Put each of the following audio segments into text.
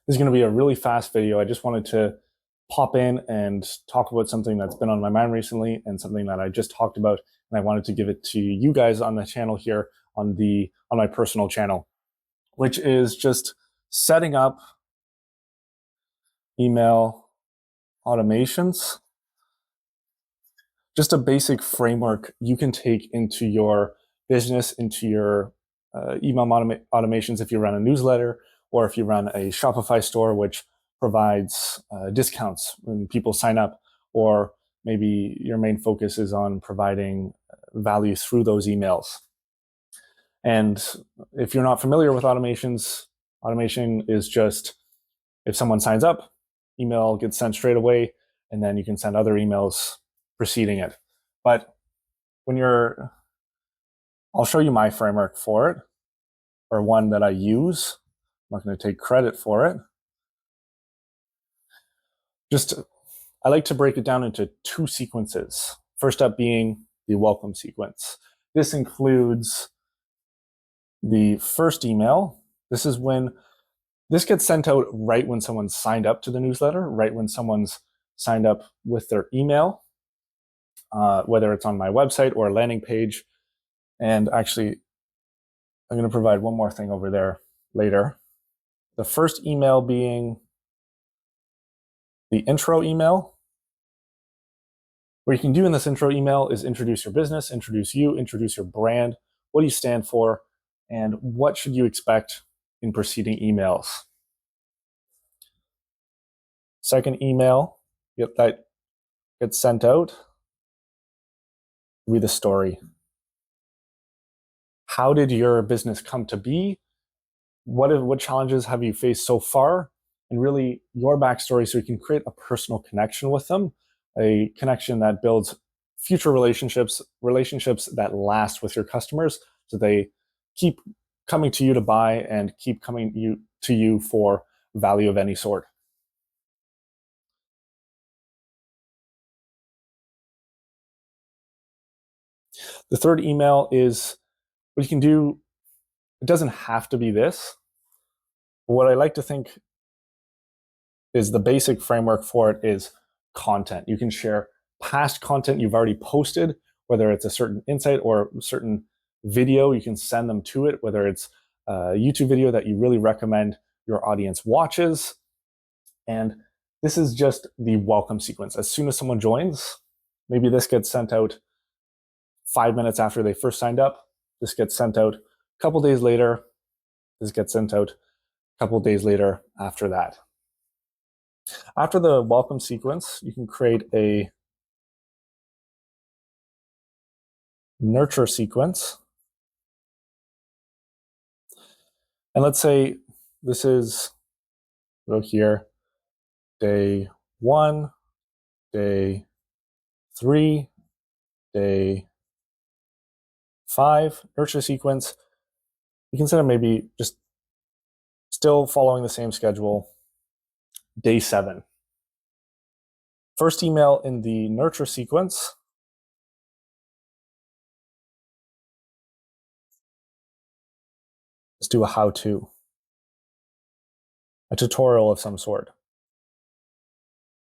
This is going to be a really fast video. I just wanted to pop in and talk about something that's been on my mind recently and something that I just talked about, and I wanted to give it to you guys on the channel here on my personal channel, which is just setting up email automations. Just a basic framework you can take into your business, into your email automations if you run a newsletter or if you run a Shopify store, which provides discounts when people sign up, or maybe your main focus is on providing value through those emails. And if you're not familiar with automations, automation is just if someone signs up, email gets sent straight away, and then you can send other emails preceding it. But I'll show you my framework for it, or one that I use. I'm not going to take credit for it. I like to break it down into two sequences. First up being the welcome sequence. This includes the first email. This gets sent out right when someone's signed up to the newsletter, right when someone's signed up with their email, whether it's on my website or a landing page. And actually, I'm going to provide one more thing over there later. The first email being the intro email. What you can do in this intro email is introduce your business, introduce you, introduce your brand, what do you stand for, and what should you expect in preceding emails. Second email that gets sent out will be the story. How did your business come to be? What challenges have you faced so far? And really your backstory, so you can create a personal connection with them, a connection that builds future relationships that last with your customers, so they keep coming to you to buy and keep coming to you for value of any sort. The third email is what you can do. It doesn't have to be this. What I like to think is the basic framework for it is content. You can share past content you've already posted, whether it's a certain insight or a certain video, you can send them to it, whether it's a YouTube video that you really recommend your audience watches. And this is just the welcome sequence. As soon as someone joins, maybe this gets sent out 5 minutes after they first signed up. This gets sent out a couple days later. This gets sent out a couple days later after that. After the welcome sequence, you can create a nurture sequence. And let's say this is, go here, day 1, day 3, day 5, nurture sequence. You consider maybe just still following the same schedule, day 7. First email in the nurture sequence. Let's do a how-to, a tutorial of some sort.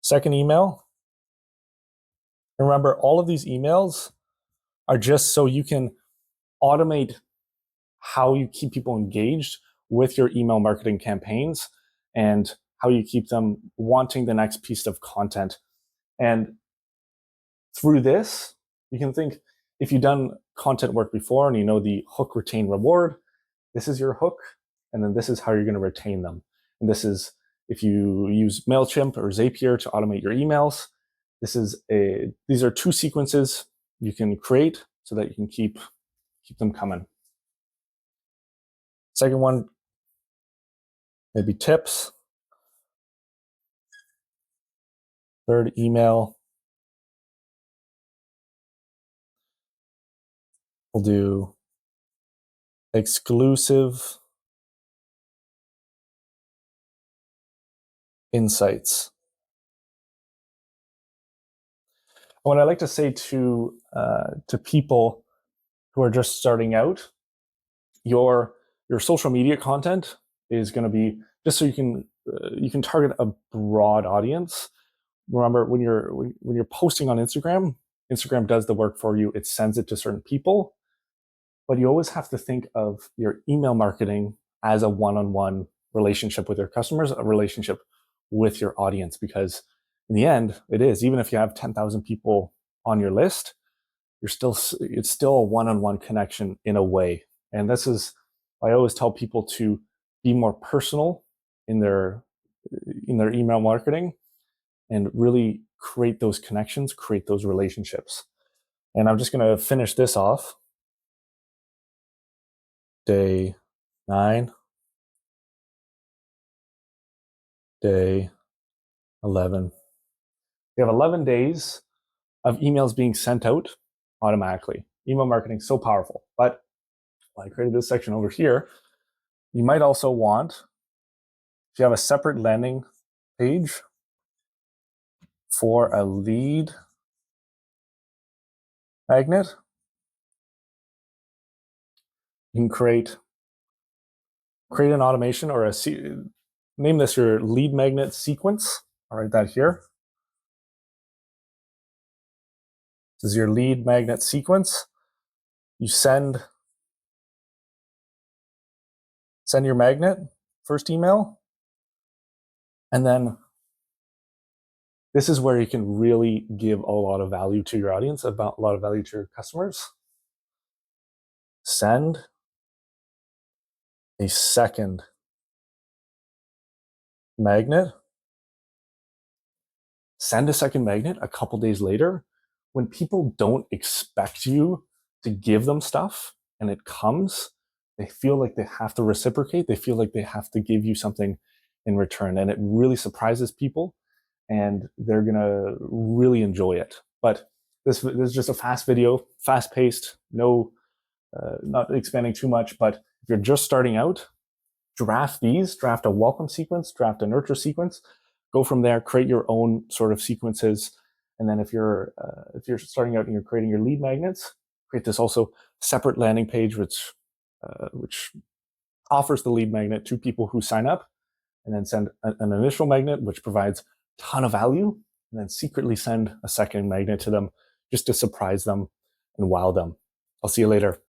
Second email. Remember, all of these emails are just so you can automate how you keep people engaged with your email marketing campaigns and how you keep them wanting the next piece of content. And through this, you can think, if you've done content work before and you know the hook, retain, reward, this is your hook, and then this is how you're going to retain them. And this is, if you use MailChimp or Zapier to automate your emails, these are two sequences you can create so that you can keep them coming. Second one, maybe tips. Third email, we'll do exclusive insights. What I like to say to people who are just starting out, your social media content is going to be just so you can you can target a broad audience. Remember, when you're posting on Instagram, Instagram does the work for you. It sends it to certain people, but you always have to think of your email marketing as a one-on-one relationship with your customers, a relationship with your audience, because in the end, it is, even if you have 10,000 people on your list, it's still a one-on-one connection in a way. And this is, I always tell people to be more personal in their email marketing and really create those connections, create those relationships. And I'm just going to finish this off. Day 9, day 11. You have 11 days of emails being sent out automatically. Email marketing is so powerful. But I created this section over here. You might also want, if you have a separate landing page for a lead magnet, you can create an automation or name this your lead magnet sequence. I'll write that here. This is your lead magnet sequence. You send your magnet, first email, and then this is where you can really give a lot of value to your audience, about a lot of value to your customers. Send a second magnet. Send a second magnet a couple days later when people don't expect you to give them stuff and it comes, they feel like they have to reciprocate. They feel like they have to give you something in return, and it really surprises people and they're going to really enjoy it. But this is just a fast video, fast paced, not expanding too much. But if you're just starting out, draft a welcome sequence, draft a nurture sequence, go from there, create your own sort of sequences. And then if you're starting out and you're creating your lead magnets, create this also separate landing page, which offers the lead magnet to people who sign up, and then send an initial magnet, which provides a ton of value, and then secretly send a second magnet to them just to surprise them and wow them. I'll see you later.